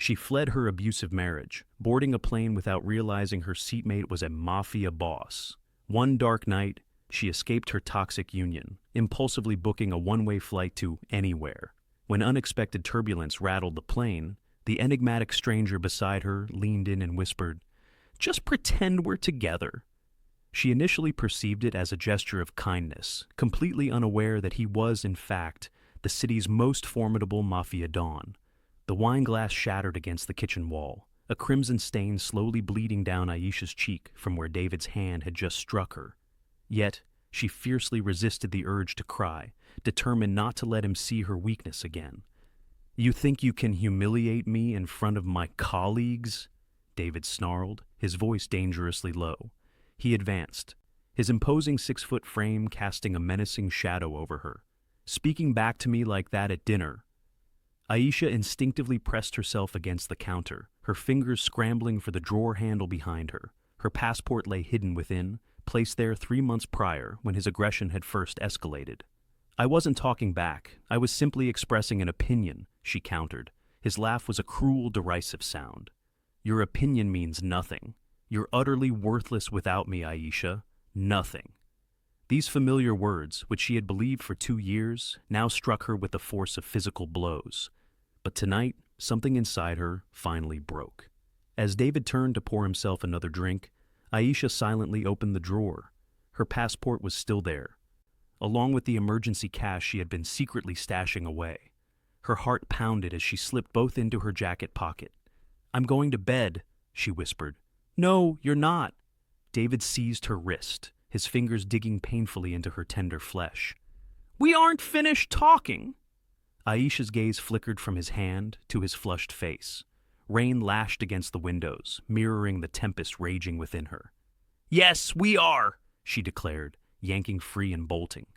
She fled her abusive marriage, boarding a plane without realizing her seatmate was a mafia boss. One dark night, she escaped her toxic union, impulsively booking a one-way flight to anywhere. When unexpected turbulence rattled the plane, the enigmatic stranger beside her leaned in and whispered, "Just pretend we're together." She initially perceived it as a gesture of kindness, completely unaware that he was, in fact, the city's most formidable mafia don. The wine glass shattered against the kitchen wall, a crimson stain slowly bleeding down Aisha's cheek from where David's hand had just struck her. Yet, she fiercely resisted the urge to cry, determined not to let him see her weakness again. "You think you can humiliate me in front of my colleagues?" David snarled, his voice dangerously low. He advanced, his imposing 6-foot frame casting a menacing shadow over her. "Speaking back to me like that at dinner." Aisha instinctively pressed herself against the counter, her fingers scrambling for the drawer handle behind her. Her passport lay hidden within, placed there 3 months prior when his aggression had first escalated. "I wasn't talking back, I was simply expressing an opinion," she countered. His laugh was a cruel, derisive sound. "Your opinion means nothing. You're utterly worthless without me, Aisha. Nothing." These familiar words, which she had believed for 2 years, now struck her with the force of physical blows. But tonight, something inside her finally broke. As David turned to pour himself another drink, Aisha silently opened the drawer. Her passport was still there, along with the emergency cash she had been secretly stashing away. Her heart pounded as she slipped both into her jacket pocket. "I'm going to bed," she whispered. "No, you're not." David seized her wrist, his fingers digging painfully into her tender flesh. "We aren't finished talking." Aisha's gaze flickered from his hand to his flushed face. Rain lashed against the windows, mirroring the tempest raging within her. "Yes, we are," she declared, yanking free and bolting.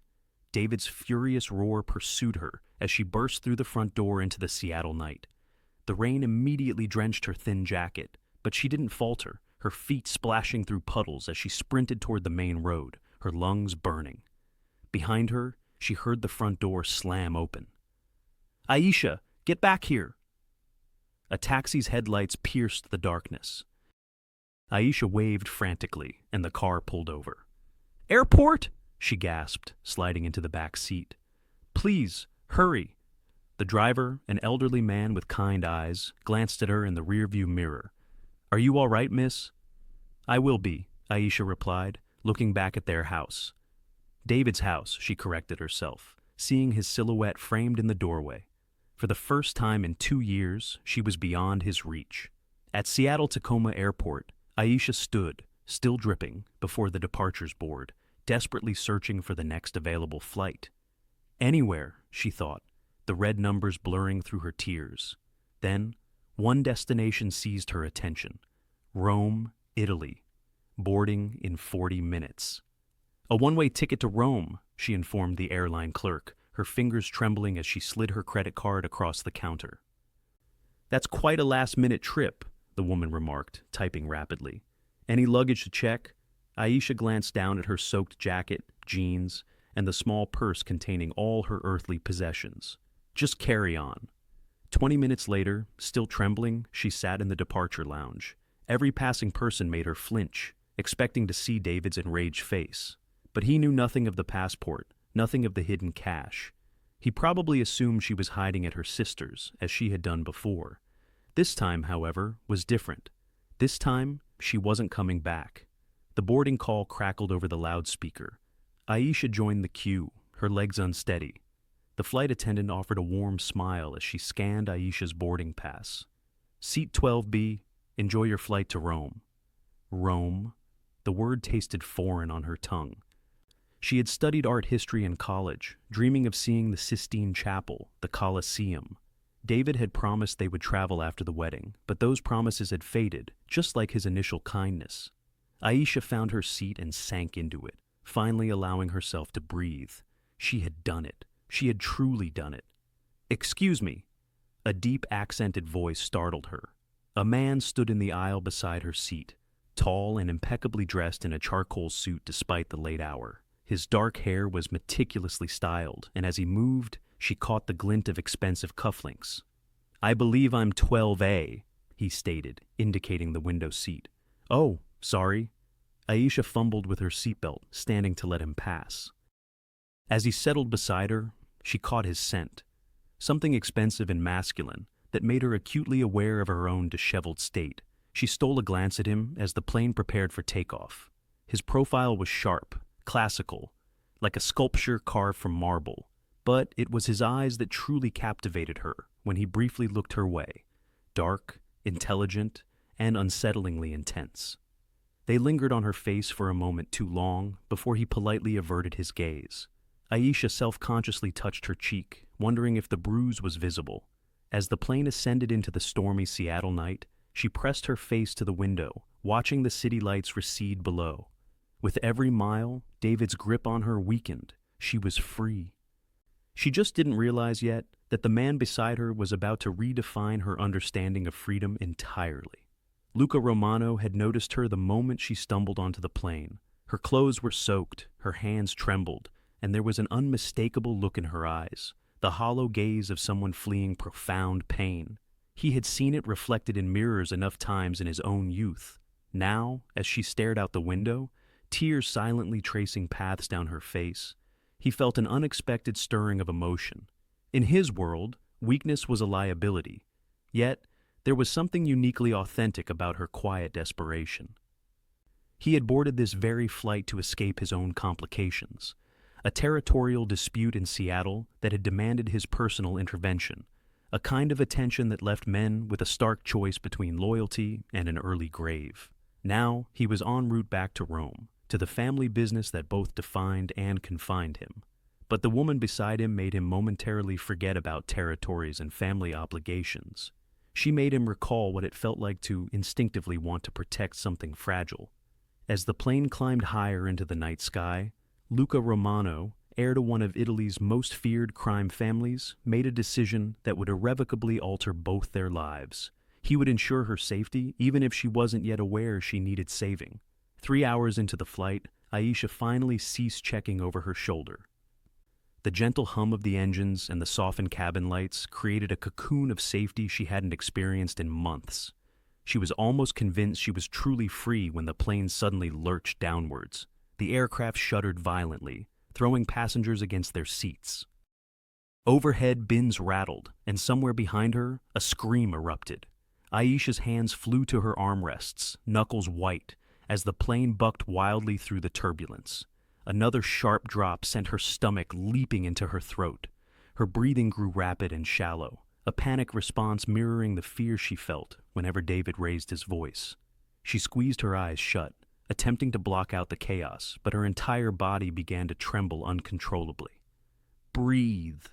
David's furious roar pursued her as she burst through the front door into the Seattle night. The rain immediately drenched her thin jacket, but she didn't falter, her feet splashing through puddles as she sprinted toward the main road, her lungs burning. Behind her, she heard the front door slam open. "Aisha, get back here!" A taxi's headlights pierced the darkness. Aisha waved frantically, and the car pulled over. "Airport?" she gasped, sliding into the back seat. "Please, hurry." The driver, an elderly man with kind eyes, glanced at her in the rearview mirror. "Are you all right, miss?" "I will be," Aisha replied, looking back at their house. David's house, she corrected herself, seeing his silhouette framed in the doorway. For the first time in 2 years, she was beyond his reach. At Seattle-Tacoma Airport, Aisha stood, still dripping, before the departures board, desperately searching for the next available flight. Anywhere, she thought, the red numbers blurring through her tears. Then, one destination seized her attention. Rome, Italy. Boarding in 40 minutes. "A one-way ticket to Rome," she informed the airline clerk, her fingers trembling as she slid her credit card across the counter. "That's quite a last-minute trip," the woman remarked, typing rapidly. "Any luggage to check?" Aisha glanced down at her soaked jacket, jeans, and the small purse containing all her earthly possessions. "Just carry on." 20 minutes later, still trembling, she sat in the departure lounge. Every passing person made her flinch, expecting to see David's enraged face. But he knew nothing of the passport, nothing of the hidden cash. He probably assumed she was hiding at her sister's, as she had done before. This time, however, was different. This time, she wasn't coming back. The boarding call crackled over the loudspeaker. Aisha joined the queue, her legs unsteady. The flight attendant offered a warm smile as she scanned Aisha's boarding pass. "Seat 12B, enjoy your flight to Rome." Rome? The word tasted foreign on her tongue. She had studied art history in college, dreaming of seeing the Sistine Chapel, the Colosseum. David had promised they would travel after the wedding, but those promises had faded, just like his initial kindness. Aisha found her seat and sank into it, finally allowing herself to breathe. She had done it. She had truly done it. "Excuse me." A deep accented voice startled her. A man stood in the aisle beside her seat, tall and impeccably dressed in a charcoal suit despite the late hour. His dark hair was meticulously styled, and as he moved, she caught the glint of expensive cufflinks. I believe I'm 12A, he stated, indicating the window seat. Oh, sorry. Aisha fumbled with her seatbelt, standing to let him pass. As he settled beside her, she caught his scent, something expensive and masculine that made her acutely aware of her own disheveled state. She stole a glance at him as the plane prepared for takeoff. His profile was sharp, classical, like a sculpture carved from marble, but it was his eyes that truly captivated her when he briefly looked her way, dark, intelligent, and unsettlingly intense. They lingered on her face for a moment too long before he politely averted his gaze. Aisha self-consciously touched her cheek, wondering if the bruise was visible. As the plane ascended into the stormy Seattle night, she pressed her face to the window, watching the city lights recede below. With every mile, David's grip on her weakened. She was free. She just didn't realize yet that the man beside her was about to redefine her understanding of freedom entirely. Luca Romano had noticed her the moment she stumbled onto the plane. Her clothes were soaked, her hands trembled, and there was an unmistakable look in her eyes, the hollow gaze of someone fleeing profound pain. He had seen it reflected in mirrors enough times in his own youth. Now, as she stared out the window, tears silently tracing paths down her face, he felt an unexpected stirring of emotion. In his world, weakness was a liability, yet there was something uniquely authentic about her quiet desperation. He had boarded this very flight to escape his own complications, a territorial dispute in Seattle that had demanded his personal intervention, a kind of attention that left men with a stark choice between loyalty and an early grave. Now he was en route back to Rome, to the family business that both defined and confined him. But the woman beside him made him momentarily forget about territories and family obligations. She made him recall what it felt like to instinctively want to protect something fragile. As the plane climbed higher into the night sky, Luca Romano, heir to one of Italy's most feared crime families, made a decision that would irrevocably alter both their lives. He would ensure her safety even if she wasn't yet aware she needed saving. 3 hours into the flight, Aisha finally ceased checking over her shoulder. The gentle hum of the engines and the softened cabin lights created a cocoon of safety she hadn't experienced in months. She was almost convinced she was truly free when the plane suddenly lurched downwards. The aircraft shuddered violently, throwing passengers against their seats. Overhead, bins rattled, and somewhere behind her, a scream erupted. Aisha's hands flew to her armrests, knuckles white, as the plane bucked wildly through the turbulence. Another sharp drop sent her stomach leaping into her throat. Her breathing grew rapid and shallow, a panic response mirroring the fear she felt whenever David raised his voice. She squeezed her eyes shut, attempting to block out the chaos, but her entire body began to tremble uncontrollably. "Breathe,"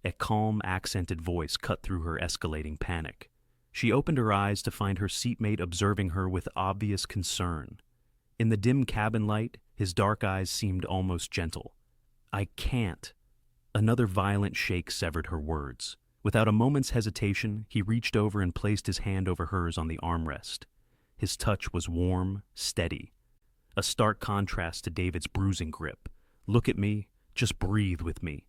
a calm, accented voice cut through her escalating panic. She opened her eyes to find her seatmate observing her with obvious concern. In the dim cabin light, his dark eyes seemed almost gentle. "I can't." Another violent shake severed her words. Without a moment's hesitation, he reached over and placed his hand over hers on the armrest. His touch was warm, steady, a stark contrast to David's bruising grip. "Look at me, just breathe with me."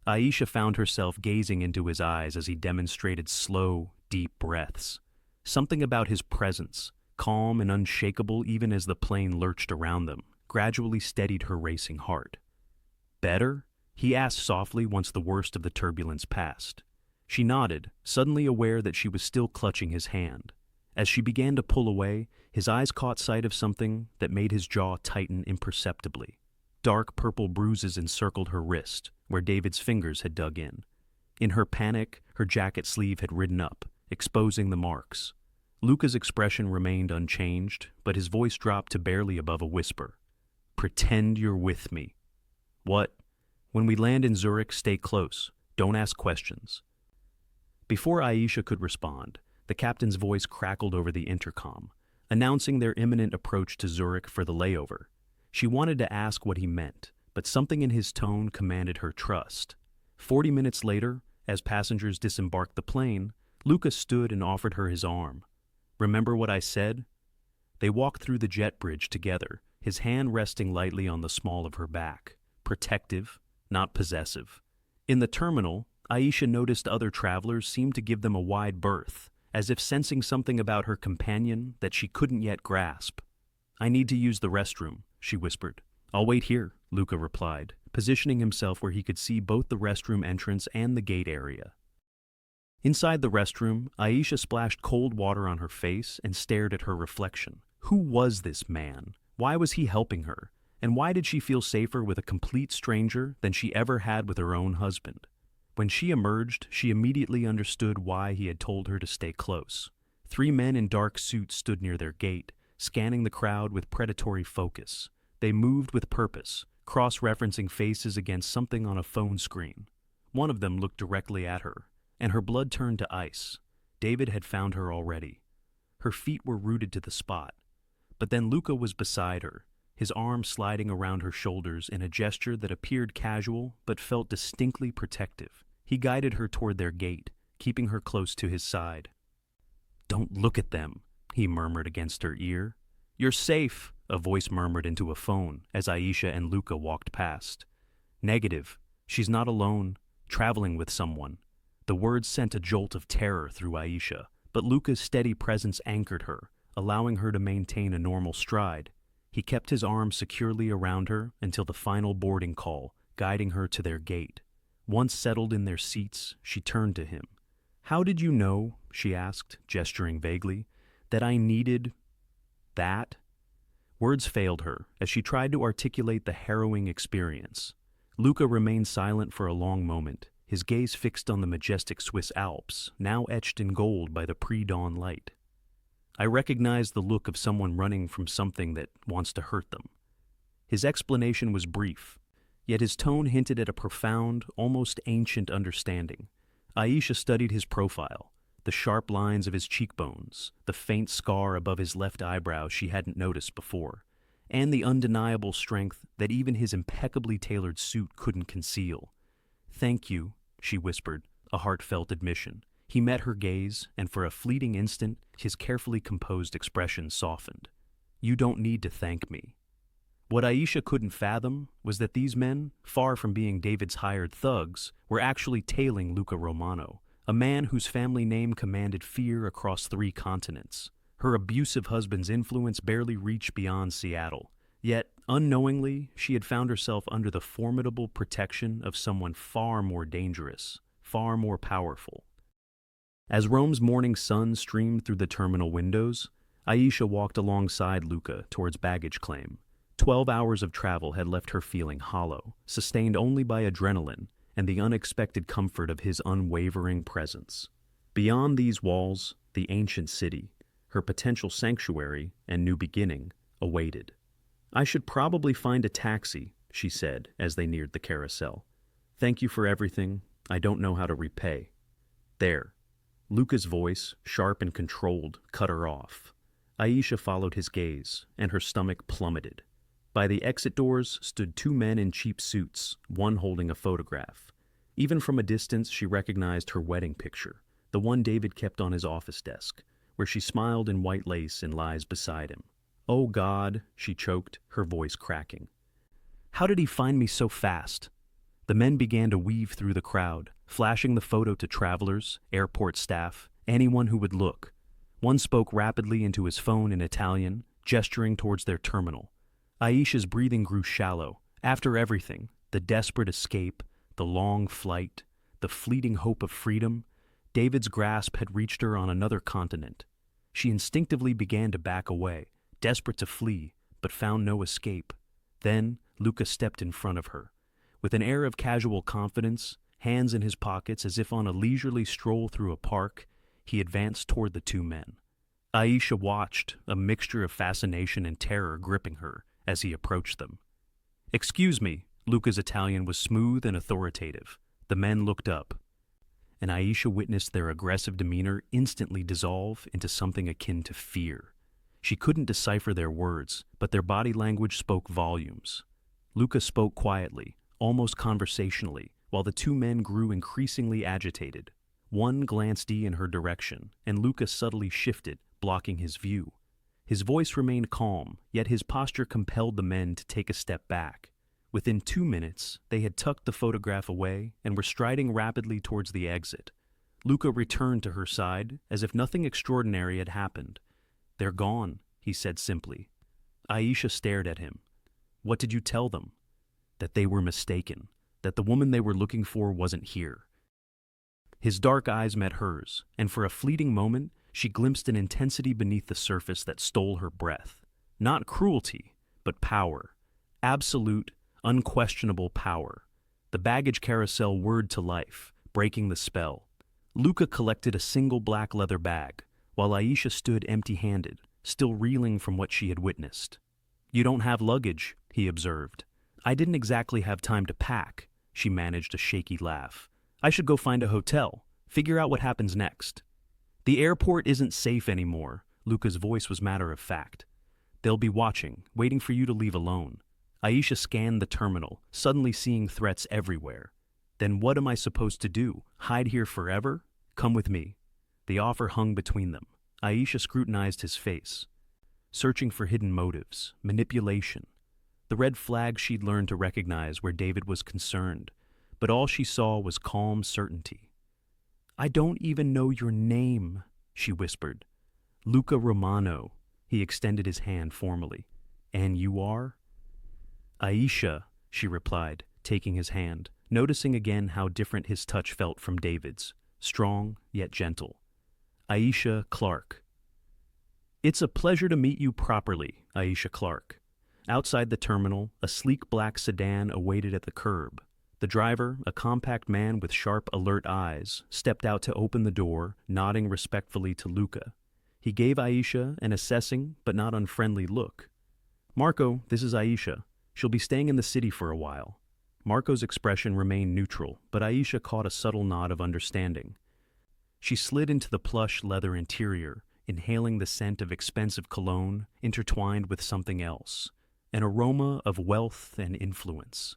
Aisha found herself gazing into his eyes as he demonstrated slow, deep breaths. Something about his presence, calm and unshakable even as the plane lurched around them, gradually steadied her racing heart. "Better?" he asked softly once the worst of the turbulence passed. She nodded, suddenly aware that she was still clutching his hand. As she began to pull away, his eyes caught sight of something that made his jaw tighten imperceptibly. Dark purple bruises encircled her wrist, where David's fingers had dug in. In her panic, her jacket sleeve had ridden up, exposing the marks. Luca's expression remained unchanged, but his voice dropped to barely above a whisper. "Pretend you're with me." "What?" "When we land in Zurich, stay close. Don't ask questions." Before Aisha could respond, the captain's voice crackled over the intercom, announcing their imminent approach to Zurich for the layover. She wanted to ask what he meant, but something in his tone commanded her trust. 40 minutes later, as passengers disembarked the plane, Luca stood and offered her his arm. "Remember what I said?" They walked through the jet bridge together, his hand resting lightly on the small of her back, protective, not possessive. In the terminal, Aisha noticed other travelers seemed to give them a wide berth, as if sensing something about her companion that she couldn't yet grasp. "I need to use the restroom," she whispered. "I'll wait here," Luca replied, positioning himself where he could see both the restroom entrance and the gate area. Inside the restroom, Aisha splashed cold water on her face and stared at her reflection. Who was this man? Why was he helping her? And why did she feel safer with a complete stranger than she ever had with her own husband? When she emerged, she immediately understood why he had told her to stay close. 3 men in dark suits stood near their gate, scanning the crowd with predatory focus. They moved with purpose, cross-referencing faces against something on a phone screen. One of them looked directly at her, and her blood turned to ice. David had found her already. Her feet were rooted to the spot. But then Luca was beside her, his arm sliding around her shoulders in a gesture that appeared casual but felt distinctly protective. He guided her toward their gate, keeping her close to his side. "Don't look at them," he murmured against her ear. "You're safe," a voice murmured into a phone as Aisha and Luca walked past. "Negative. She's not alone, traveling with someone." The words sent a jolt of terror through Aisha, but Luca's steady presence anchored her, allowing her to maintain a normal stride. He kept his arm securely around her until the final boarding call, guiding her to their gate. Once settled in their seats, she turned to him. "How did you know," she asked, gesturing vaguely, "that I needed that?" Words failed her as she tried to articulate the harrowing experience. Luca remained silent for a long moment, his gaze fixed on the majestic Swiss Alps, now etched in gold by the pre-dawn light. "I recognized the look of someone running from something that wants to hurt them." His explanation was brief, yet his tone hinted at a profound, almost ancient understanding. Aisha studied his profile, the sharp lines of his cheekbones, the faint scar above his left eyebrow she hadn't noticed before, and the undeniable strength that even his impeccably tailored suit couldn't conceal. "Thank you," she whispered, a heartfelt admission. He met her gaze, and for a fleeting instant, his carefully composed expression softened. "You don't need to thank me." What Aisha couldn't fathom was that these men, far from being David's hired thugs, were actually tailing Luca Romano, a man whose family name commanded fear across 3 continents. Her abusive husband's influence barely reached beyond Seattle, yet, unknowingly, she had found herself under the formidable protection of someone far more dangerous, far more powerful. As Rome's morning sun streamed through the terminal windows, Aisha walked alongside Luca towards baggage claim. 12 hours of travel had left her feeling hollow, sustained only by adrenaline and the unexpected comfort of his unwavering presence. Beyond these walls, the ancient city, her potential sanctuary and new beginning, awaited. "I should probably find a taxi," she said as they neared the carousel. "Thank you for everything. I don't know how to repay." "There." Luca's voice, sharp and controlled, cut her off. Aisha followed his gaze, and her stomach plummeted. By the exit doors stood 2 men in cheap suits, one holding a photograph. Even from a distance, she recognized her wedding picture, the one David kept on his office desk, where she smiled in white lace and lies beside him. "Oh God," she choked, her voice cracking. "How did he find me so fast?" The men began to weave through the crowd, flashing the photo to travelers, airport staff, anyone who would look. One spoke rapidly into his phone in Italian, gesturing towards their terminal. Aisha's breathing grew shallow. After everything, the desperate escape, the long flight, the fleeting hope of freedom, David's grasp had reached her on another continent. She instinctively began to back away, desperate to flee, but found no escape. Then Luca stepped in front of her. With an air of casual confidence, hands in his pockets as if on a leisurely stroll through a park, he advanced toward the 2 men. Aisha watched, a mixture of fascination and terror gripping her as he approached them. "Excuse me," Luca's Italian was smooth and authoritative. The men looked up, and Aisha witnessed their aggressive demeanor instantly dissolve into something akin to fear. She couldn't decipher their words, but their body language spoke volumes. Luca spoke quietly, almost conversationally, while the 2 men grew increasingly agitated. One glanced in her direction, and Luca subtly shifted, blocking his view. His voice remained calm, yet his posture compelled the men to take a step back. Within 2 minutes, they had tucked the photograph away and were striding rapidly towards the exit. Luca returned to her side as if nothing extraordinary had happened. "They're gone," he said simply. Aisha stared at him. "What did you tell them?" "That they were mistaken, that the woman they were looking for wasn't here." His dark eyes met hers, and for a fleeting moment, she glimpsed an intensity beneath the surface that stole her breath. Not cruelty, but power. Absolute, unquestionable power. The baggage carousel whirred to life, breaking the spell. Luca collected a single black leather bag, while Aisha stood empty-handed, still reeling from what she had witnessed. "You don't have luggage," he observed. "I didn't exactly have time to pack," she managed a shaky laugh. "I should go find a hotel, figure out what happens next." "The airport isn't safe anymore," Luca's voice was matter of fact. "They'll be watching, waiting for you to leave alone." Aisha scanned the terminal, suddenly seeing threats everywhere. "Then what am I supposed to do? Hide here forever? Come with me." The offer hung between them. Aisha scrutinized his face, searching for hidden motives, manipulation, the red flags she'd learned to recognize where David was concerned, but all she saw was calm certainty. "I don't even know your name," she whispered. "Luca Romano." He extended his hand formally. "And you are?" "Aisha," she replied, taking his hand, noticing again how different his touch felt from David's, strong yet gentle. "Aisha Clark." "It's a pleasure to meet you properly, Aisha Clark." Outside the terminal, a sleek black sedan awaited at the curb. The driver, a compact man with sharp, alert eyes, stepped out to open the door, nodding respectfully to Luca. He gave Aisha an assessing but not unfriendly look. "Marco, this is Aisha. She'll be staying in the city for a while." Marco's expression remained neutral, but Aisha caught a subtle nod of understanding. She slid into the plush leather interior, inhaling the scent of expensive cologne intertwined with something else, an aroma of wealth and influence.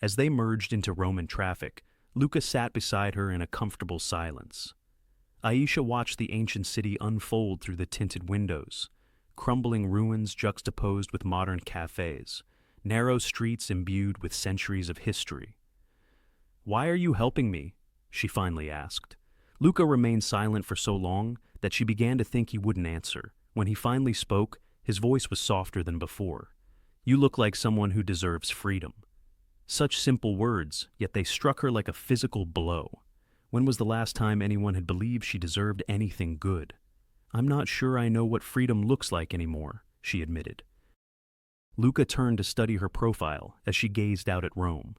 As they merged into Roman traffic, Luca sat beside her in a comfortable silence. Aisha watched the ancient city unfold through the tinted windows, crumbling ruins juxtaposed with modern cafes, narrow streets imbued with centuries of history. "Why are you helping me?" she finally asked. Luca remained silent for so long that she began to think he wouldn't answer. When he finally spoke, his voice was softer than before. "You look like someone who deserves freedom." Such simple words, yet they struck her like a physical blow. When was the last time anyone had believed she deserved anything good? "I'm not sure I know what freedom looks like anymore," she admitted. Luca turned to study her profile as she gazed out at Rome.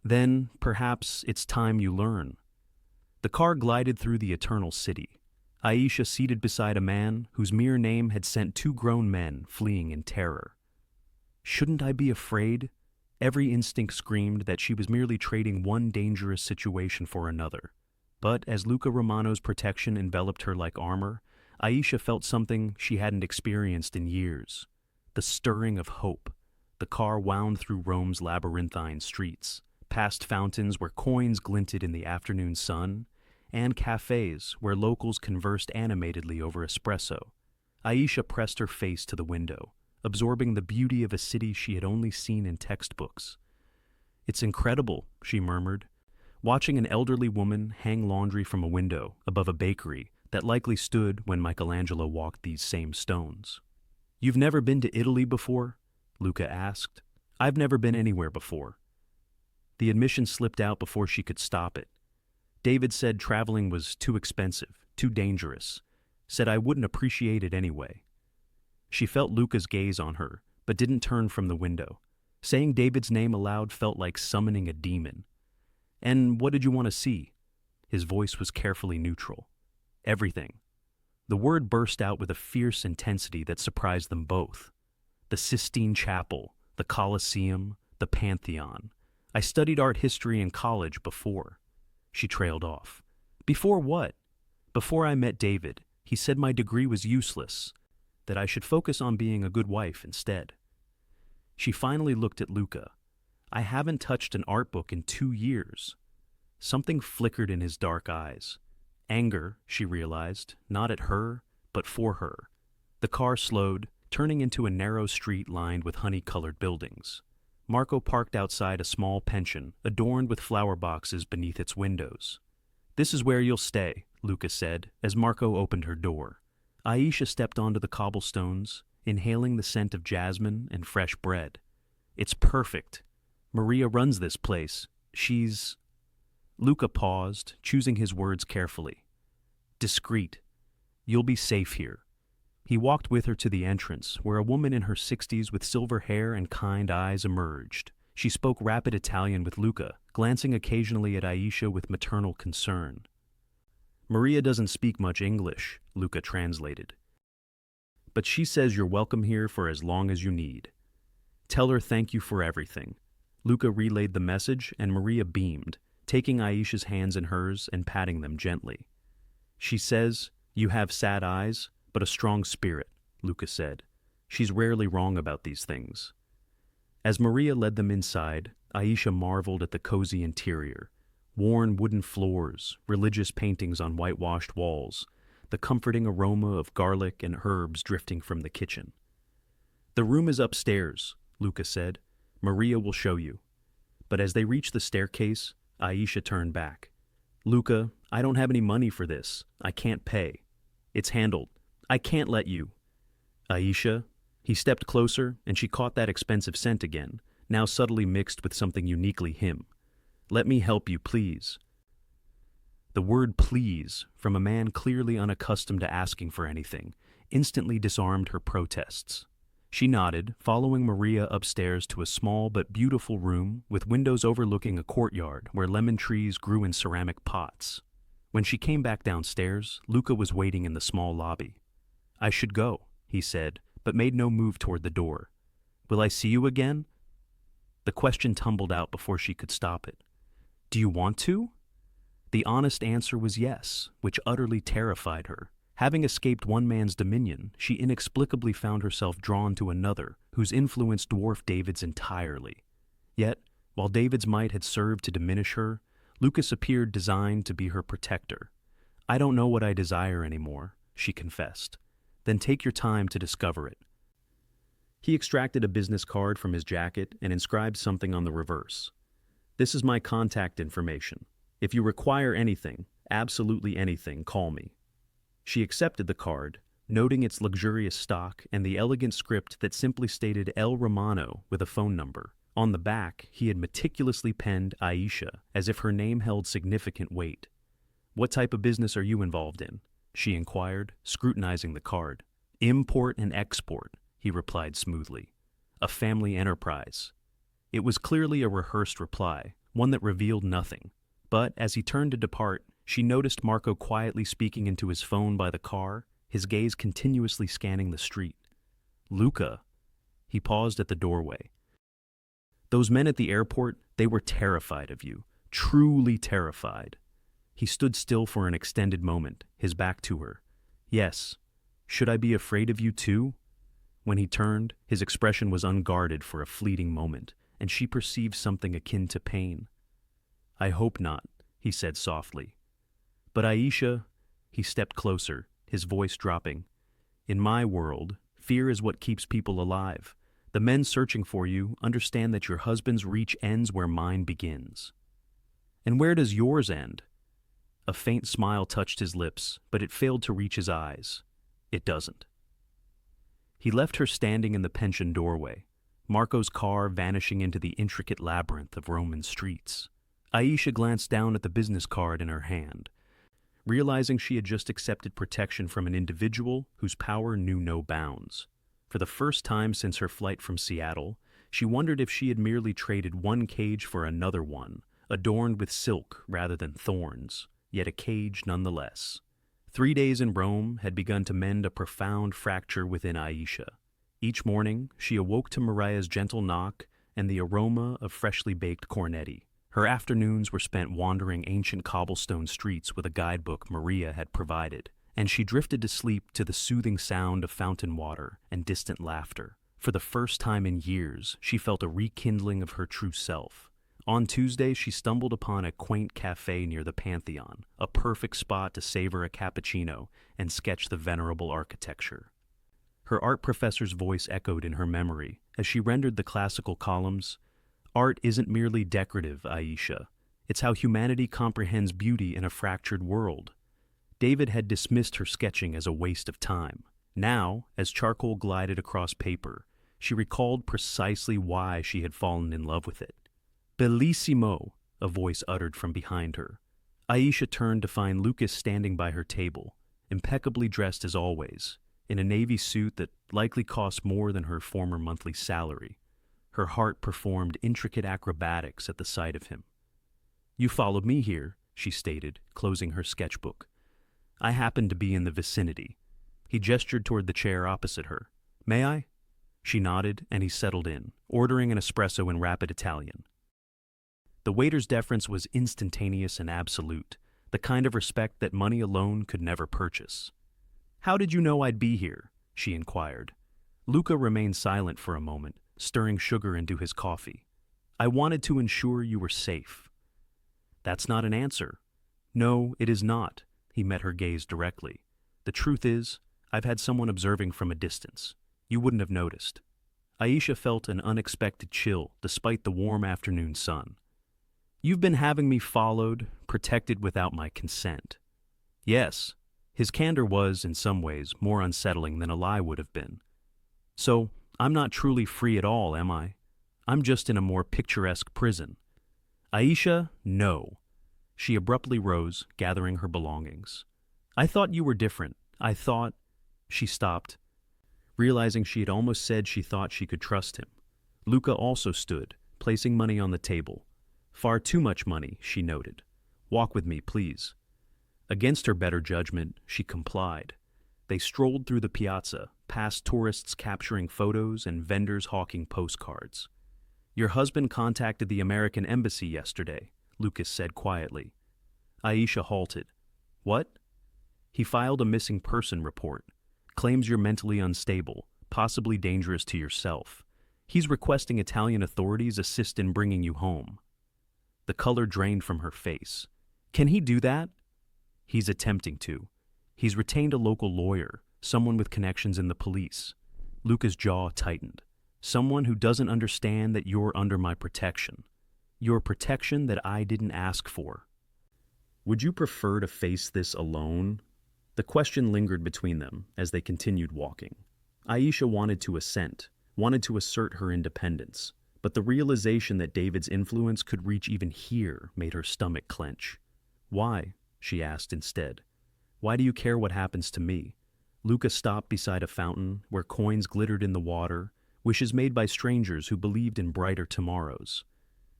"Then, perhaps, it's time you learn." The car glided through the eternal city, Aisha seated beside a man whose mere name had sent two grown men fleeing in terror. Shouldn't I be afraid? Every instinct screamed that she was merely trading one dangerous situation for another. But as Luca Romano's protection enveloped her like armor, Aisha felt something she hadn't experienced in years. The stirring of hope. The car wound through Rome's labyrinthine streets, past fountains where coins glinted in the afternoon sun, and cafes where locals conversed animatedly over espresso. Aisha pressed her face to the window, absorbing the beauty of a city she had only seen in textbooks. "It's incredible," she murmured, watching an elderly woman hang laundry from a window above a bakery that likely stood when Michelangelo walked these same stones. "You've never been to Italy before?" Luca asked. "I've never been anywhere before." The admission slipped out before she could stop it. David said traveling was too expensive, too dangerous, said I wouldn't appreciate it anyway. She felt Luca's gaze on her, but didn't turn from the window. Saying David's name aloud felt like summoning a demon. "And what did you want to see?" His voice was carefully neutral. "Everything." The word burst out with a fierce intensity that surprised them both. "The Sistine Chapel, the Colosseum, the Pantheon. I studied art history in college before." She trailed off. "Before what?" "Before I met David. He said my degree was useless, that I should focus on being a good wife instead." She finally looked at Luca. "I haven't touched an art book in 2 years." Something flickered in his dark eyes. Anger, she realized, not at her, but for her. The car slowed, turning into a narrow street lined with honey-colored buildings. Marco parked outside a small pension, adorned with flower boxes beneath its windows. "This is where you'll stay," Luca said, as Marco opened her door. Aisha stepped onto the cobblestones, inhaling the scent of jasmine and fresh bread. "It's perfect. Maria runs this place. She's—" Luca paused, choosing his words carefully. "Discreet. You'll be safe here." He walked with her to the entrance, where a woman in her 60s with silver hair and kind eyes emerged. She spoke rapid Italian with Luca, glancing occasionally at Aisha with maternal concern. "Maria doesn't speak much English," Luca translated. "But she says you're welcome here for as long as you need. Tell her thank you for everything." Luca relayed the message, and Maria beamed, taking Aisha's hands in hers and patting them gently. "She says, you have sad eyes, but a strong spirit," Luca said. "She's rarely wrong about these things." As Maria led them inside, Aisha marveled at the cozy interior. Worn wooden floors, religious paintings on whitewashed walls, the comforting aroma of garlic and herbs drifting from the kitchen. "The room is upstairs," Luca said. "Maria will show you." But as they reached the staircase, Aisha turned back. "Luca, I don't have any money for this. I can't pay. It's handled. I can't let you." "Aisha," he stepped closer, and she caught that expensive scent again, now subtly mixed with something uniquely him. "Let me help you, please." The word "please," from a man clearly unaccustomed to asking for anything, instantly disarmed her protests. She nodded, following Maria upstairs to a small but beautiful room with windows overlooking a courtyard where lemon trees grew in ceramic pots. When she came back downstairs, Luca was waiting in the small lobby. "I should go," he said, but made no move toward the door. "Will I see you again?" The question tumbled out before she could stop it. "Do you want to?" The honest answer was yes, which utterly terrified her. Having escaped one man's dominion, she inexplicably found herself drawn to another, whose influence dwarfed David's entirely. Yet, while David's might had served to diminish her, Lucas appeared designed to be her protector. "I don't know what I desire anymore," she confessed. "Then take your time to discover it." He extracted a business card from his jacket and inscribed something on the reverse. "This is my contact information. If you require anything, absolutely anything, call me." She accepted the card, noting its luxurious stock and the elegant script that simply stated Elle Romano with a phone number. On the back, he had meticulously penned Aisha, as if her name held significant weight. "What type of business are you involved in?" she inquired, scrutinizing the card. "Import and export," he replied smoothly. "A family enterprise." It was clearly a rehearsed reply, one that revealed nothing. But as he turned to depart, she noticed Marco quietly speaking into his phone by the car, his gaze continuously scanning the street. "Luca." He paused at the doorway. "Those men at the airport, they were terrified of you, truly terrified." He stood still for an extended moment, his back to her. "Yes. Should I be afraid of you too?" When he turned, his expression was unguarded for a fleeting moment, and she perceived something akin to pain. "I hope not," he said softly. "But Aisha," he stepped closer, his voice dropping. "In my world, fear is what keeps people alive. The men searching for you understand that your husband's reach ends where mine begins." "And where does yours end?" A faint smile touched his lips, but it failed to reach his eyes. "It doesn't." He left her standing in the pension doorway, Marco's car vanishing into the intricate labyrinth of Roman streets. Aisha glanced down at the business card in her hand, realizing she had just accepted protection from an individual whose power knew no bounds. For the first time since her flight from Seattle, she wondered if she had merely traded one cage for another one, adorned with silk rather than thorns, yet a cage nonetheless. 3 days in Rome had begun to mend a profound fracture within Aisha. Each morning, she awoke to Mariah's gentle knock and the aroma of freshly baked cornetti. Her afternoons were spent wandering ancient cobblestone streets with a guidebook Maria had provided, and she drifted to sleep to the soothing sound of fountain water and distant laughter. For the first time in years, she felt a rekindling of her true self. On Tuesday, she stumbled upon a quaint cafe near the Pantheon, a perfect spot to savor a cappuccino and sketch the venerable architecture. Her art professor's voice echoed in her memory as she rendered the classical columns, Art isn't merely decorative, Aisha. It's how humanity comprehends beauty in a fractured world. David had dismissed her sketching as a waste of time. Now, as charcoal glided across paper, she recalled precisely why she had fallen in love with it. Bellissimo, a voice uttered from behind her. Aisha turned to find Lucas standing by her table, impeccably dressed as always, in a navy suit that likely cost more than her former monthly salary. Her heart performed intricate acrobatics at the sight of him. "You followed me here," she stated, closing her sketchbook. "I happened to be in the vicinity." He gestured toward the chair opposite her. "May I?" She nodded, and he settled in, ordering an espresso in rapid Italian. The waiter's deference was instantaneous and absolute, the kind of respect that money alone could never purchase. "How did you know I'd be here?" she inquired. Luca remained silent for a moment, stirring sugar into his coffee. "I wanted to ensure you were safe." "That's not an answer." "No, it is not." He met her gaze directly. "The truth is, I've had someone observing from a distance. You wouldn't have noticed." Aisha felt an unexpected chill despite the warm afternoon sun. "You've been having me followed, protected without my consent." Yes, his candor was, in some ways, more unsettling than a lie would have been. "So, I'm not truly free at all, am I? I'm just in a more picturesque prison." "Aisha, no." She abruptly rose, gathering her belongings. "I thought you were different. I thought—" She stopped, realizing she had almost said she thought she could trust him. Luca also stood, placing money on the table. "Far too much money," she noted. "Walk with me, please." Against her better judgment, she complied. They strolled through the piazza, past tourists capturing photos and vendors hawking postcards. "Your husband contacted the American embassy yesterday," Lucas said quietly. Aisha halted. "What?" "He filed a missing person report. Claims you're mentally unstable, possibly dangerous to yourself. He's requesting Italian authorities assist in bringing you home." The color drained from her face. "Can he do that?" "He's attempting to. He's retained a local lawyer, someone with connections in the police." Luca's jaw tightened. "Someone who doesn't understand that you're under my protection. Your protection that I didn't ask for." "Would you prefer to face this alone?" The question lingered between them as they continued walking. Aisha wanted to assent, wanted to assert her independence, but the realization that David's influence could reach even here made her stomach clench. "Why?" she asked instead. "Why do you care what happens to me?" Luca stopped beside a fountain where coins glittered in the water, wishes made by strangers who believed in brighter tomorrows.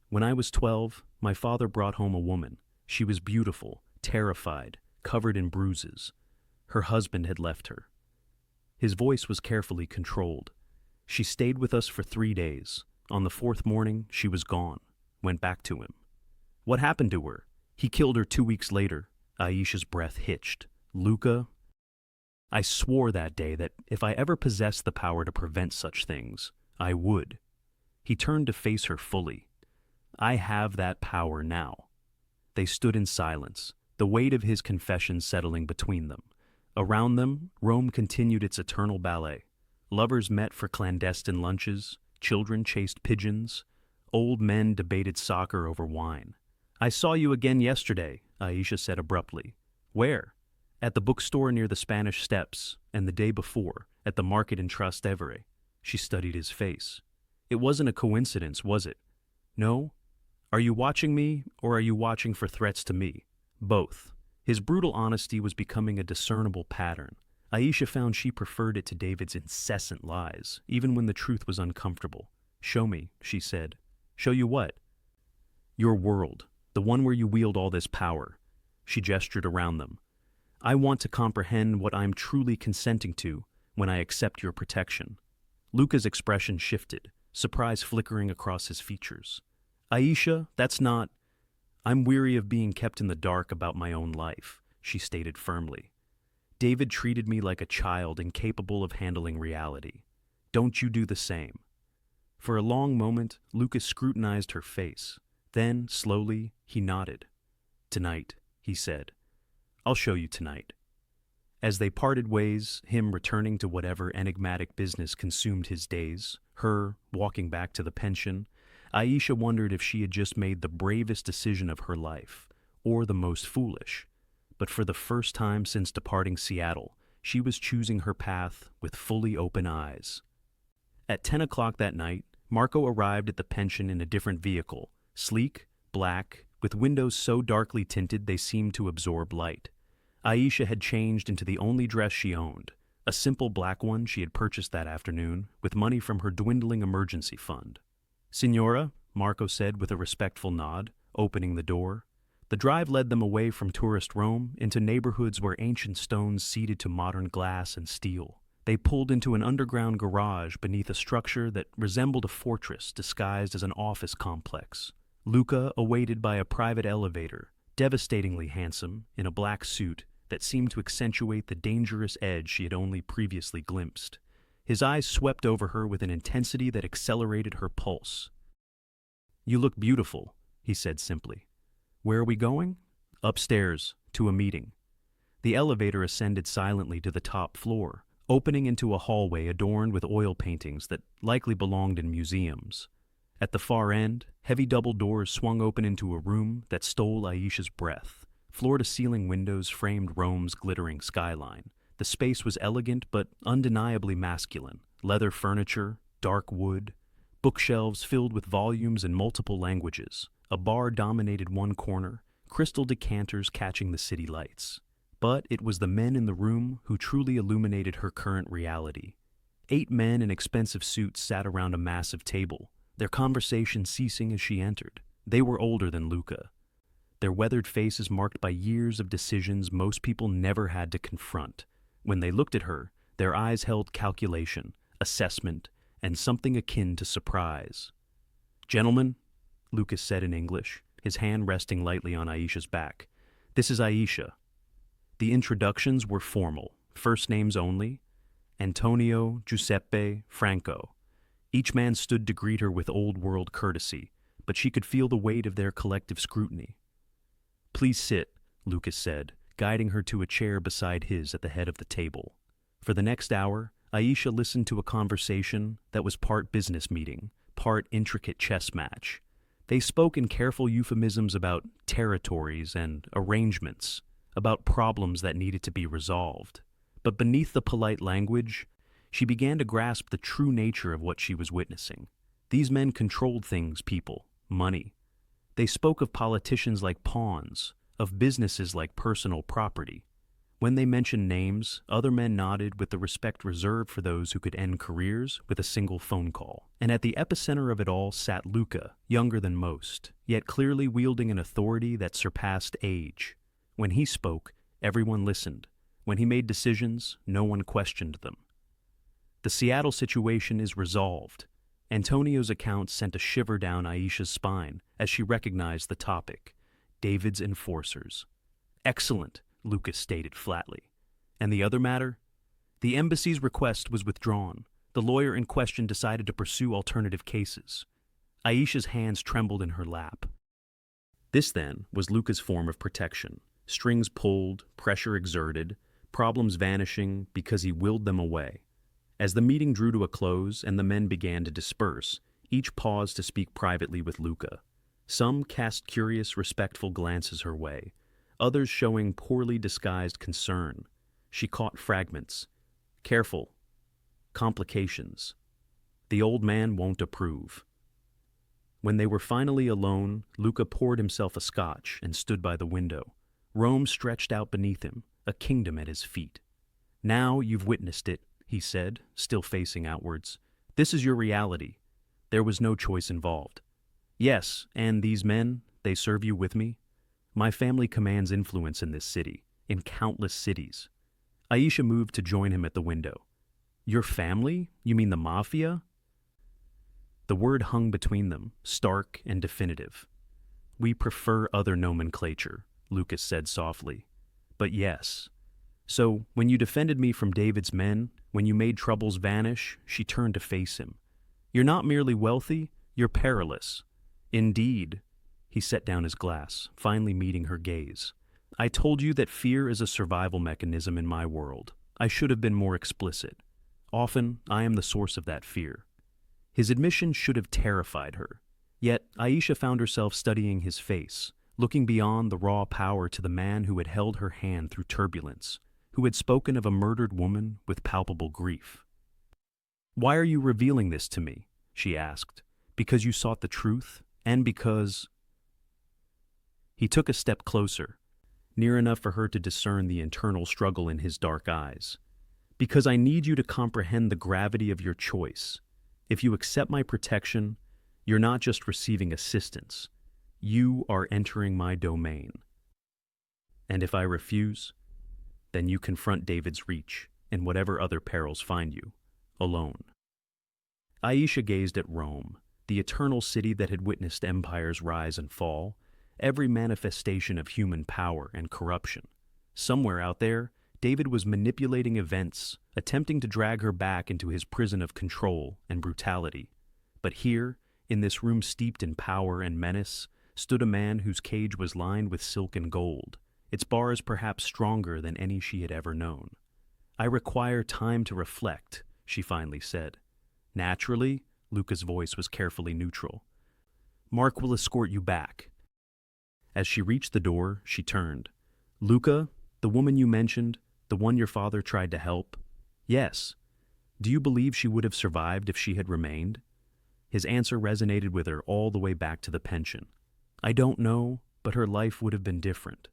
"When I was 12, my father brought home a woman. She was beautiful, terrified, covered in bruises. Her husband had left her." His voice was carefully controlled. "She stayed with us for 3 days. On the 4th morning, she was gone, went back to him." "What happened to her?" "He killed her 2 weeks later." Aisha's breath hitched. "Luca, I swore that day that if I ever possessed the power to prevent such things, I would." He turned to face her fully. "I have that power now." They stood in silence, the weight of his confession settling between them. Around them, Rome continued its eternal ballet. Lovers met for clandestine lunches, children chased pigeons, old men debated soccer over wine. "I saw you again yesterday," Aisha said abruptly. "Where?" "At the bookstore near the Spanish Steps, and the day before, at the market in Trastevere." She studied his face. "It wasn't a coincidence, was it?" "No." "Are you watching me, or are you watching for threats to me?" "Both." His brutal honesty was becoming a discernible pattern. Aisha found she preferred it to David's incessant lies, even when the truth was uncomfortable. "Show me," she said. "Show you what?" "Your world, the one where you wield all this power." She gestured around them. "I want to comprehend what I'm truly consenting to when I accept your protection." Luca's expression shifted, surprise flickering across his features. "Aisha, that's not—" "I'm weary of being kept in the dark about my own life," she stated firmly. "David treated me like a child incapable of handling reality. Don't you do the same." For a long moment, Lucas scrutinized her face. Then, slowly, he nodded. "Tonight," he said. "I'll show you tonight." As they parted ways, him returning to whatever enigmatic business consumed his days, her walking back to the pension, Aisha wondered if she had just made the bravest decision of her life, or the most foolish. But for the first time since departing Seattle, she was choosing her path with fully open eyes. At 10 o'clock that night, Marco arrived at the pension in a different vehicle, sleek, black, with windows so darkly tinted they seemed to absorb light. Aisha had changed into the only dress she owned, a simple black one she had purchased that afternoon with money from her dwindling emergency fund. "Signora," Marco said with a respectful nod, opening the door. The drive led them away from tourist Rome into neighborhoods where ancient stones ceded to modern glass and steel. They pulled into an underground garage beneath a structure that resembled a fortress disguised as an office complex. Luca awaited by a private elevator, devastatingly handsome, in a black suit that seemed to accentuate the dangerous edge she had only previously glimpsed. His eyes swept over her with an intensity that accelerated her pulse. "You look beautiful," he said simply. "Where are we going?" "Upstairs, to a meeting." The elevator ascended silently to the top floor, opening into a hallway adorned with oil paintings that likely belonged in museums. At the far end, heavy double doors swung open into a room that stole Aisha's breath. Floor-to-ceiling windows framed Rome's glittering skyline. The space was elegant but undeniably masculine. Leather furniture, dark wood, bookshelves filled with volumes in multiple languages. A bar dominated one corner, crystal decanters catching the city lights. But it was the men in the room who truly illuminated her current reality. 8 men in expensive suits sat around a massive table, their conversation ceasing as she entered. They were older than Luca, their weathered faces marked by years of decisions most people never had to confront. When they looked at her, their eyes held calculation, assessment, and something akin to surprise. "Gentlemen," Lucas said in English, his hand resting lightly on Aisha's back, "this is Aisha." The introductions were formal, first names only: Antonio, Giuseppe, Franco. Each man stood to greet her with old-world courtesy, but she could feel the weight of their collective scrutiny. "Please sit," Lucas said, guiding her to a chair beside his at the head of the table. For the next hour, Aisha listened to a conversation that was part business meeting, part intricate chess match. They spoke in careful euphemisms about territories and arrangements, about problems that needed to be resolved. But beneath the polite language, she began to grasp the true nature of what she was witnessing. These men controlled things, people, money. They spoke of politicians like pawns, of businesses like personal property. When they mentioned names, other men nodded with the respect reserved for those who could end careers with a single phone call. And at the epicenter of it all sat Luca, younger than most, yet clearly wielding an authority that surpassed age. When he spoke, everyone listened. When he made decisions, no one questioned them. The Seattle situation is resolved. Antonio's account sent a shiver down Aisha's spine as she recognized the topic: David's enforcers. "Excellent," Lucas stated flatly. "And the other matter?" "The embassy's request was withdrawn. The lawyer in question decided to pursue alternative cases." Aisha's hands trembled in her lap. This, then, was Luca's form of protection. Strings pulled, pressure exerted, problems vanishing because he willed them away. As the meeting drew to a close and the men began to disperse, each paused to speak privately with Luca. Some cast curious, respectful glances her way, others showing poorly disguised concern. She caught fragments. "Careful. Complications. The old man won't approve." When they were finally alone, Luca poured himself a scotch and stood by the window. Rome stretched out beneath him, a kingdom at his feet. "Now you've witnessed it," he said, still facing outwards. "This is your reality. There was no choice involved. Yes, and these men, they serve you with me. My family commands influence in this city, in countless cities." Aisha moved to join him at the window. "Your family? You mean the mafia?" The word hung between them, stark and definitive. "We prefer other nomenclature," Lucas said softly. "But yes. So, when you defended me from David's men, when you made troubles vanish," she turned to face him. "You're not merely wealthy, you're perilous." "Indeed." He set down his glass, finally meeting her gaze. "I told you that fear is a survival mechanism in my world. I should have been more explicit. Often, I am the source of that fear." His admission should have terrified her. Yet Aisha found herself studying his face, looking beyond the raw power to the man who had held her hand through turbulence, who had spoken of a murdered woman with palpable grief. "Why are you revealing this to me?" she asked. "Because you sought the truth, and because—" He took a step closer, near enough for her to discern the internal struggle in his dark eyes. "Because I need you to comprehend the gravity of your choice. If you accept my protection, you're not just receiving assistance. You are entering my domain. And if I refuse, then you confront David's reach and whatever other perils find you, alone." Aisha gazed at Rome, the eternal city that had witnessed empires rise and fall, every manifestation of human power and corruption. Somewhere out there, David was manipulating events, attempting to drag her back into his prison of control and brutality. But here, in this room steeped in power and menace, stood a man whose cage was lined with silk and gold, its bars perhaps stronger than any she had ever known. "I require time to reflect," she finally said. "Naturally," Luca's voice was carefully neutral. "Mark will escort you back." As she reached the door, she turned. "Luca, the woman you mentioned, the one your father tried to help?" "Yes. Do you believe she would have survived if she had remained?" His answer resonated with her all the way back to the pension. "I don't know, but her life would have been different."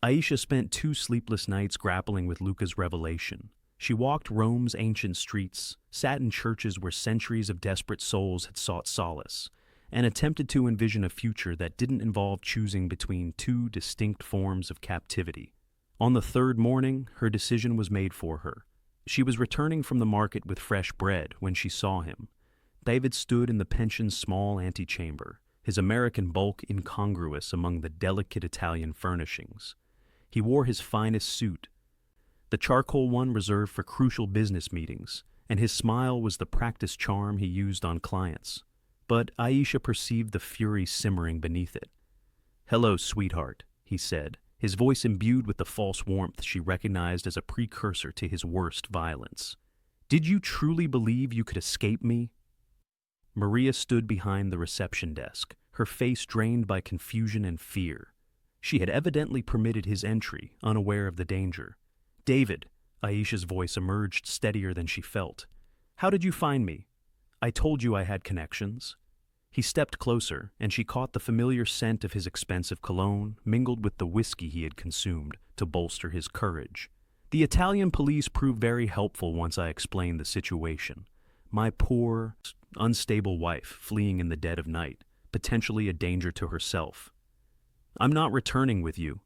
Aisha spent 2 sleepless nights grappling with Luca's revelation. She walked Rome's ancient streets, sat in churches where centuries of desperate souls had sought solace, and attempted to envision a future that didn't involve choosing between 2 distinct forms of captivity. On the 3rd morning, her decision was made for her. She was returning from the market with fresh bread when she saw him. David stood in the pension's small antechamber, his American bulk incongruous among the delicate Italian furnishings. He wore his finest suit, the charcoal one reserved for crucial business meetings, and his smile was the practiced charm he used on clients. But Aisha perceived the fury simmering beneath it. "Hello, sweetheart," he said, his voice imbued with the false warmth she recognized as a precursor to his worst violence. "Did you truly believe you could escape me?" Maria stood behind the reception desk, her face drained by confusion and fear. She had evidently permitted his entry, unaware of the danger. "David," Aisha's voice emerged steadier than she felt. "How did you find me? I told you I had connections." He stepped closer, and she caught the familiar scent of his expensive cologne, mingled with the whiskey he had consumed, to bolster his courage. "The Italian police proved very helpful once I explained the situation. My poor, unstable wife fleeing in the dead of night, potentially a danger to herself. I'm not returning with you."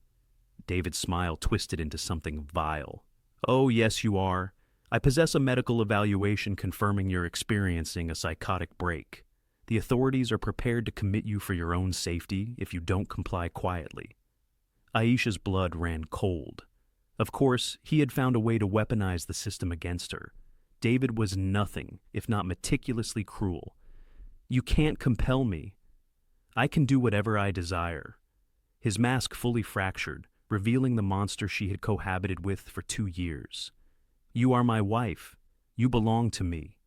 David's smile twisted into something vile. "Oh, yes, you are. I possess a medical evaluation confirming you're experiencing a psychotic break. The authorities are prepared to commit you for your own safety if you don't comply quietly." Aisha's blood ran cold. Of course, he had found a way to weaponize the system against her. David was nothing if not meticulously cruel. "You can't compel me. I can do whatever I desire." His mask fully fractured, revealing the monster she had cohabited with for 2 years. "You are my wife. You belong to me."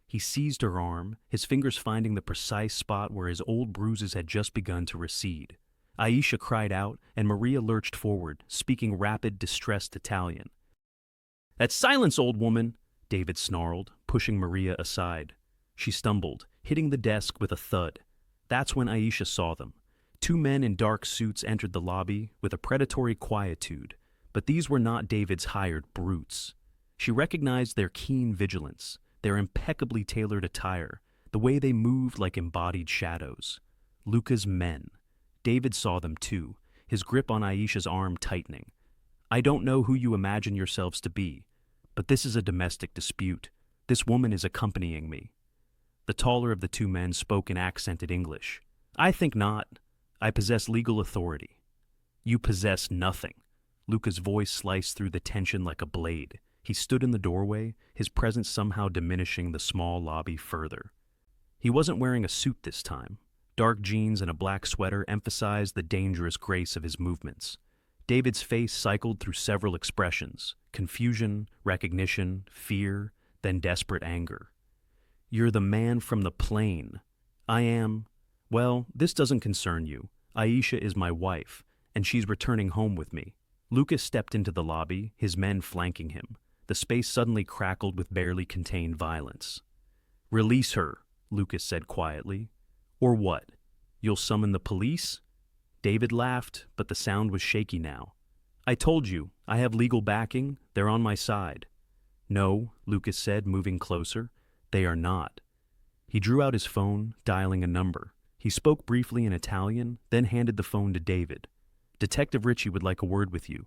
He seized her arm, his fingers finding the precise spot where his old bruises had just begun to recede. Aisha cried out, and Maria lurched forward, speaking rapid, distressed Italian. "That's silence, old woman!" David snarled, pushing Maria aside. She stumbled, hitting the desk with a thud. That's when Aisha saw them. 2 men in dark suits entered the lobby with a predatory quietude, but these were not David's hired brutes. She recognized their keen vigilance, their impeccably tailored attire, the way they moved like embodied shadows. Luca's men. David saw them too, his grip on Aisha's arm tightening. "I don't know who you imagine yourselves to be, but this is a domestic dispute. This woman is accompanying me." The taller of the 2 men spoke in accented English. "I think not. I possess legal authority." "You possess nothing." Luca's voice sliced through the tension like a blade. He stood in the doorway, his presence somehow diminishing the small lobby further. He wasn't wearing a suit this time. Dark jeans and a black sweater emphasized the dangerous grace of his movements. David's face cycled through several expressions: confusion, recognition, fear, then desperate anger. "You're the man from the plane. I am, Well, this doesn't concern you. Aisha is my wife, and she's returning home with me. Lucas stepped into the lobby, his men flanking him. The space suddenly crackled with barely contained violence. Release her, Lucas said quietly. Or what? You'll summon the police? David laughed, but the sound was shaky now. I told you, I have legal backing. They're on my side. No, Lucas said, moving closer. They are not. He drew out his phone, dialing a number. He spoke briefly in Italian, then handed the phone to David. Detective Ritchie would like a word with you.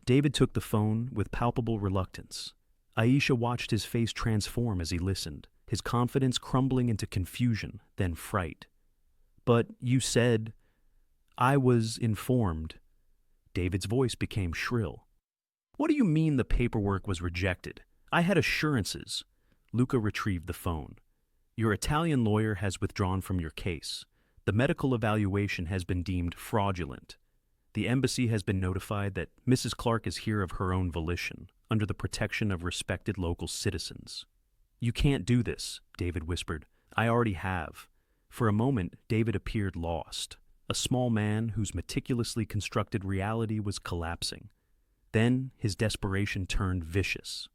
David took the phone with palpable reluctance. Aisha watched his face transform as he listened, his confidence crumbling into confusion, then fright. But you said... I was informed. David's voice became shrill. What do you mean the paperwork was rejected? I had assurances. Luca retrieved the phone. Your Italian lawyer has withdrawn from your case. The medical evaluation has been deemed fraudulent. The embassy has been notified that Mrs. Clark is here of her own volition, under the protection of respected local citizens. You can't do this, David whispered. I already have. For a moment, David appeared lost, a small man whose meticulously constructed reality was collapsing. Then his desperation turned vicious.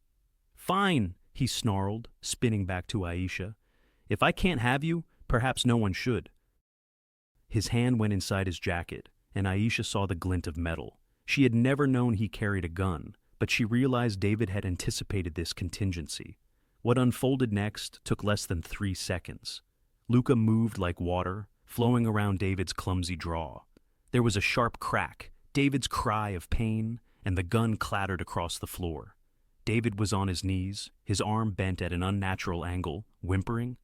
Fine, he snarled, spinning back to Aisha. If I can't have you, perhaps no one should. His hand went inside his jacket, and Aisha saw the glint of metal. She had never known he carried a gun, but she realized David had anticipated this contingency. What unfolded next took less than 3 seconds. Luca moved like water, flowing around David's clumsy jaw. There was a sharp crack, David's cry of pain, and the gun clattered across the floor. David was on his knees, his arm bent at an unnatural angle, whimpering.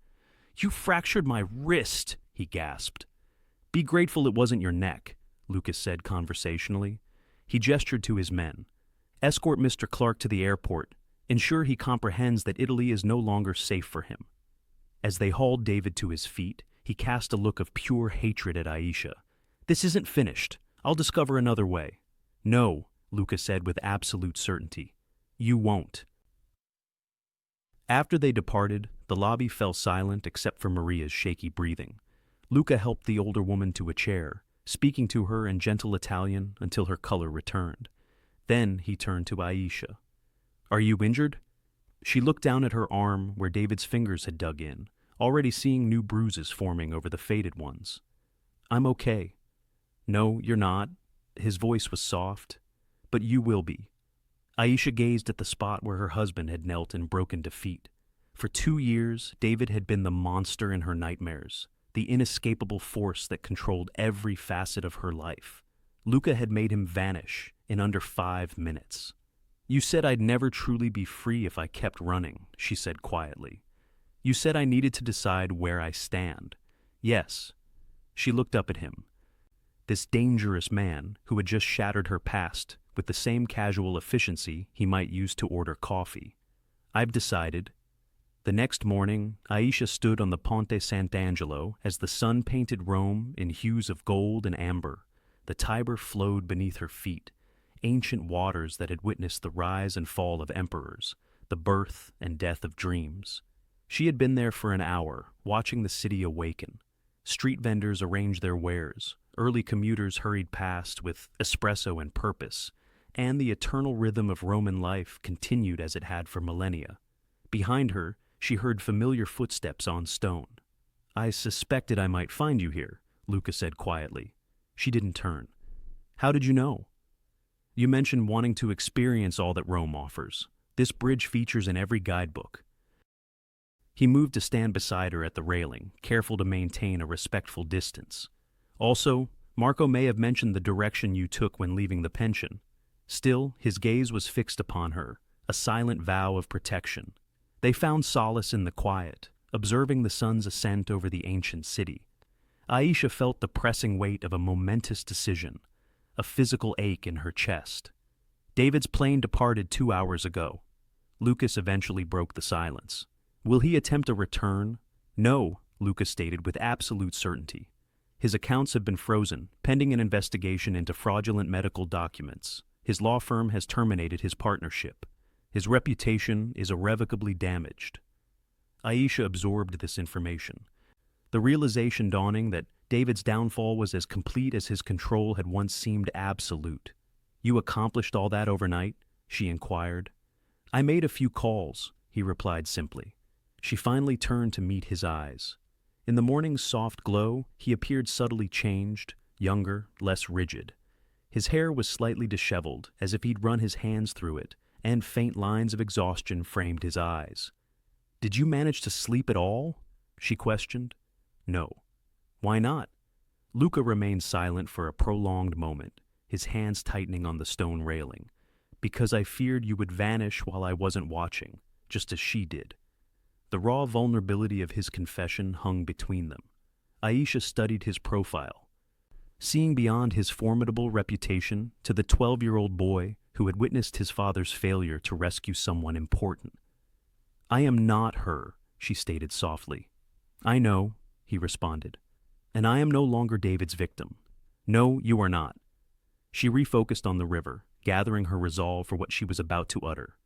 You fractured my wrist, he gasped. Be grateful it wasn't your neck, Lucas said conversationally. He gestured to his men. Escort Mr. Clark to the airport. Ensure he comprehends that Italy is no longer safe for him. As they hauled David to his feet, he cast a look of pure hatred at Aisha. This isn't finished. I'll discover another way. No, Lucas said with absolute certainty. You won't. After they departed, the lobby fell silent except for Maria's shaky breathing. Luca helped the older woman to a chair, speaking to her in gentle Italian until her color returned. Then he turned to Aisha. Are you injured? She looked down at her arm where David's fingers had dug in, already seeing new bruises forming over the faded ones. I'm okay. No, you're not. His voice was soft. But you will be. Aisha gazed at the spot where her husband had knelt in broken defeat. For 2 years, David had been the monster in her nightmares, the inescapable force that controlled every facet of her life. Luca had made him vanish in under 5 minutes. You said I'd never truly be free if I kept running, she said quietly. You said I needed to decide where I stand. Yes. She looked up at him. This dangerous man who had just shattered her past with the same casual efficiency he might use to order coffee. I've decided. The next morning, Aisha stood on the Ponte Sant'Angelo as the sun painted Rome in hues of gold and amber. The Tiber flowed beneath her feet, ancient waters that had witnessed the rise and fall of emperors, the birth and death of dreams. She had been there for an hour, watching the city awaken. Street vendors arranged their wares, early commuters hurried past with espresso and purpose, and the eternal rhythm of Roman life continued as it had for millennia. Behind her, she heard familiar footsteps on stone. I suspected I might find you here, Luca said quietly. She didn't turn. How did you know? You mentioned wanting to experience all that Rome offers. This bridge features in every guidebook. He moved to stand beside her at the railing, careful to maintain a respectful distance. Also, Marco may have mentioned the direction you took when leaving the pension. Still, his gaze was fixed upon her, a silent vow of protection. They found solace in the quiet, observing the sun's ascent over the ancient city. Aisha felt the pressing weight of a momentous decision, a physical ache in her chest. David's plane departed 2 hours ago. Lucas eventually broke the silence. Will he attempt a return? No, Lucas stated with absolute certainty. His accounts have been frozen, pending an investigation into fraudulent medical documents. His law firm has terminated his partnership. His reputation is irrevocably damaged. Aisha absorbed this information. the realization dawning that David's downfall was as complete as his control had once seemed absolute. "You accomplished all that overnight?" she inquired. "I made a few calls," he replied simply. She finally turned to meet his eyes. In the morning's soft glow, he appeared subtly changed, younger, less rigid. His hair was slightly disheveled, as if he'd run his hands through it, and faint lines of exhaustion framed his eyes. "Did you manage to sleep at all?" she questioned. "No." "Why not?" Luca remained silent for a prolonged moment, his hands tightening on the stone railing. "Because I feared you would vanish while I wasn't watching, just as she did." The raw vulnerability of his confession hung between them. Aisha studied his profile, seeing beyond his formidable reputation to the 12-year-old boy who had witnessed his father's failure to rescue someone important. "I am not her," she stated softly. "I know," he responded. "And I am no longer David's victim." "No, you are not." She refocused on the river, gathering her resolve for what she was about to utter.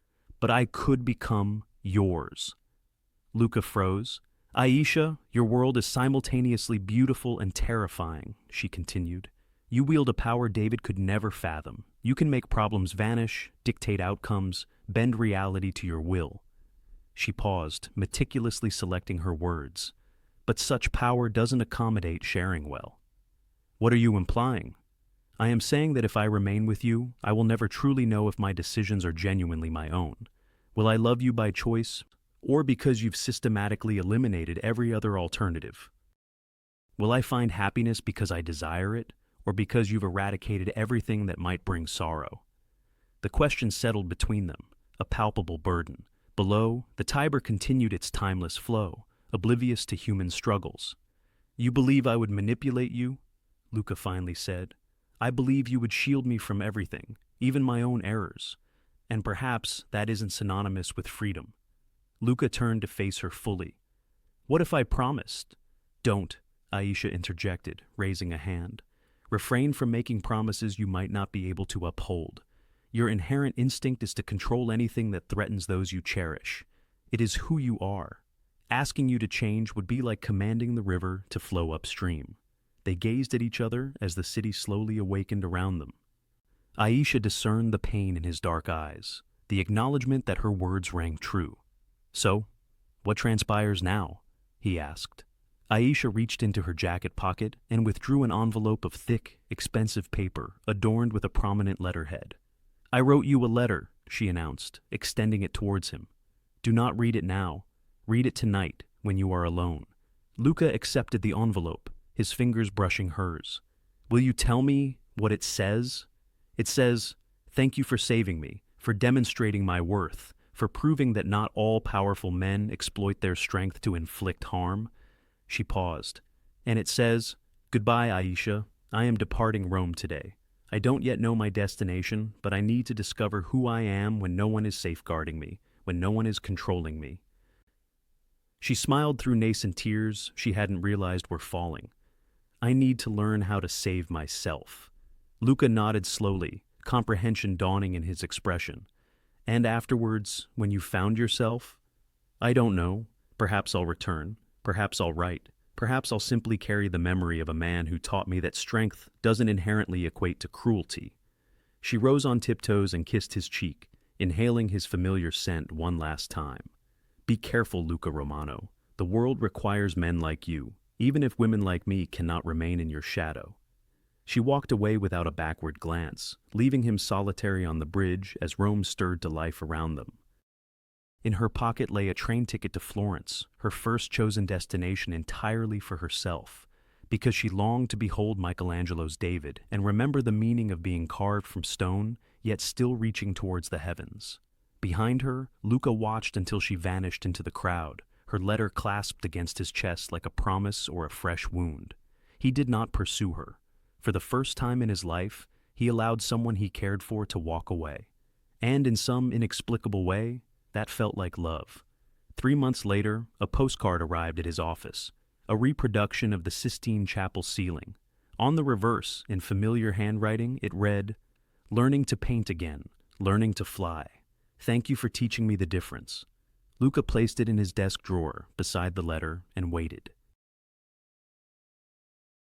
"But I could become yours." Luca froze. "Aisha, your world is simultaneously beautiful and terrifying," she continued. "You wield a power David could never fathom. You can make problems vanish, dictate outcomes, bend reality to your will." She paused, meticulously selecting her words. "But such power doesn't accommodate sharing well." "What are you implying?" "I am saying that if I remain with you, I will never truly know if my decisions are genuinely my own. Will I love you by choice, or because you've systematically eliminated every other alternative? Will I find happiness because I desire it, or because you've eradicated everything that might bring sorrow?" The question settled between them, a palpable burden. Below, the Tiber continued its timeless flow, oblivious to human struggles. "You believe I would manipulate you?" Luca finally said. "I believe you would shield me from everything, even my own errors. And perhaps that isn't synonymous with freedom." Luca turned to face her fully. "What if I promised?" "Don't," Aisha interjected, raising a hand. "Refrain from making promises you might not be able to uphold. Your inherent instinct is to control anything that threatens those you cherish. It is who you are. Asking you to change would be like commanding the river to flow upstream." They gazed at each other as the city slowly awakened around them. Aisha discerned the pain in his dark eyes, the acknowledgement that her words rang true. "So, what transpires now?" he asked. Aisha reached into her jacket pocket and withdrew an envelope of thick, expensive paper adorned with a prominent letterhead. "I wrote you a letter," she announced, extending it towards him. "Do not read it now. Read it tonight, when you are alone." Luca accepted the envelope, his fingers brushing hers. "Will you tell me what it says?" "It says, 'Thank you for saving me, for demonstrating my worth, for proving that not all powerful men exploit their strength to inflict harm.'" She paused. "And it says, 'Goodbye, Aisha. I am departing Rome today. I don't yet know my destination, but I need to discover who I am when no one is safeguarding me, when no one is controlling me.'" She smiled through nascent tears she hadn't realized were falling. "I need to learn how to save myself." Luca nodded slowly, comprehension dawning in his expression. "And afterwards, when you found yourself?" "I don't know. Perhaps I'll return. Perhaps I'll write. Perhaps I'll simply carry the memory of a man who taught me that strength doesn't inherently equate to cruelty." She rose on tiptoes and kissed his cheek, inhaling his familiar scent one last time. "Be careful, Luca Romano. The world requires men like you, even if women like me cannot remain in your shadow." She walked away without a backward glance, leaving him solitary on the bridge as Rome stirred to life around them. In her pocket lay a train ticket to Florence, her first chosen destination entirely for herself, because she longed to behold Michelangelo's David and remember the meaning of being carved from stone, yet still reaching towards the heavens. Behind her, Luca watched until she vanished into the crowd, her letter clasped against his chest like a promise or a fresh wound. He did not pursue her. For the first time in his life, he allowed someone he cared for to walk away. And in some inexplicable way, that felt like love. 3 months later, a postcard arrived at his office, a reproduction of the Sistine Chapel ceiling. On the reverse, in familiar handwriting, it read, "Learning to paint again, learning to fly. Thank you for teaching me the difference." Luca placed it in his desk drawer beside the letter and waited.